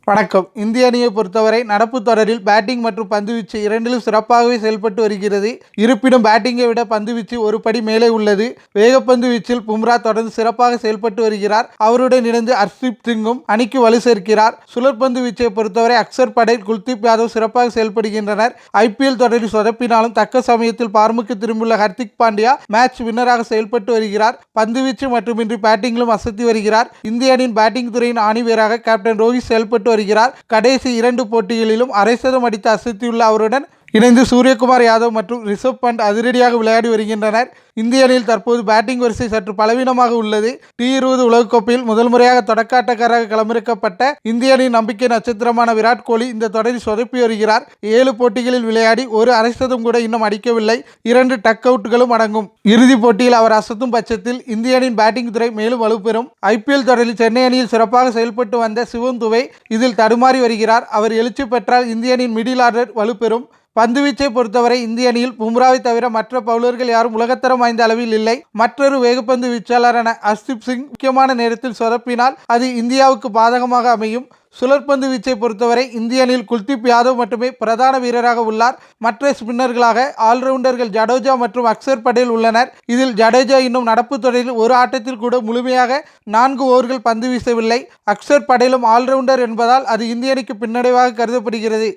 வணக்கம். இந்திய அணியை பொறுத்தவரை நடப்பு தொடரில் பேட்டிங் மற்றும் பந்துவீச்சு இரண்டிலும் சிறப்பாகவே செயல்பட்டு வருகிறது. இருப்பினும் பேட்டிங்கை விட பந்துவீச்சு ஒரு படி மேலே உள்ளது. வேகப்பந்து வீச்சில் பும்ரா தொடர்ந்து சிறப்பாக செயல்பட்டு வருகிறார். அவருடன் இணைந்து ஹர்ஷ்தீப் சிங்கும் அணிக்கு வலு சேர்க்கிறார். சுழற்பந்து வீச்சை பொறுத்தவரை அக்சர் படேல், குல்தீப் யாதவ் சிறப்பாக செயல்படுகின்றனர். IPL தொடரில் சொதப்பினாலும் தக்க சமயத்தில் பார்முக்கு திரும்பியுள்ள ஹர்திக் பாண்டியா மேட்ச் வின்னராக செயல்பட்டு வருகிறார். பந்துவீச்சு மட்டுமின்றி பேட்டிங்கிலும் அசத்தி வருகிறார். இந்திய அணியின் பேட்டிங் துறையின் ஆணிவேராக கேப்டன் ரோஹித் செயல்பட்டு வருகிறார். கடைசி 2 போட்டிகளிலும் அரை சதம் அடித்து அசத்தியுள்ள அவருடன் இணைந்து சூரியகுமார் யாதவ் மற்றும் ரிஷப் பண்ட் அதிரடியாக விளையாடி வருகின்றனர். இந்திய அணியில் தற்போது பேட்டிங் வரிசை சற்று பலவீனமாக உள்ளது. T20 உலகக்கோப்பையில் முதல் முறையாக தொடக்க ஆட்டக்காரராக களமிறக்கப்பட்ட இந்திய அணியின் நம்பிக்கை நட்சத்திரமான விராட் கோலி இந்த தொடரில் சொதப்பி வருகிறார். 7 போட்டிகளில் விளையாடி ஒரு அரை சதம் கூட இன்னும் அடிக்கவில்லை. 2 டக் அவுட்களும் அடங்கும். இறுதிப் போட்டியில் அவர் அசத்தும் பட்சத்தில் இந்திய அணியின் பேட்டிங் துறை மேலும் வலுப்பெறும். IPL தொடரில் சென்னை அணியில் சிறப்பாக செயல்பட்டு வந்த சிவம் துபே இதில் தடுமாறி வருகிறார். அவர் எழுச்சி பெற்றால் இந்திய அணியின் மிடில் ஆர்டர் வலுப்பெறும். பந்துவீச்சை பொறுத்தவரை இந்திய அணியில் பும்ராவை தவிர மற்ற பவுலர்கள் யாரும் உலகத்தரம் வாய்ந்த அளவில் இல்லை. மற்றொரு வேகப்பந்து வீச்சாளரான ஹர்ஷ்தீப் சிங் முக்கியமான நேரத்தில் சொதப்பினால் அது இந்தியாவுக்கு பாதகமாக அமையும். சுழற்பந்து வீச்சை பொறுத்தவரை இந்திய அணியில் குல்தீப் யாதவ் மட்டுமே பிரதான வீரராக உள்ளார். மற்ற ஸ்பின்னர்களாக ஆல்ரவுண்டர்கள் ஜடேஜா மற்றும் அக்சர் படேல் உள்ளனர். இதில் ஜடேஜா இன்னும் நடப்பு தொடரில் ஒரு ஆட்டத்தில் கூட முழுமையாக 4 ஓவர்கள் பந்து வீசவில்லை. அக்சர் படேலும் ஆல்ரவுண்டர் என்பதால் அது இந்திய அணிக்கு பின்னடைவாக கருதப்படுகிறது.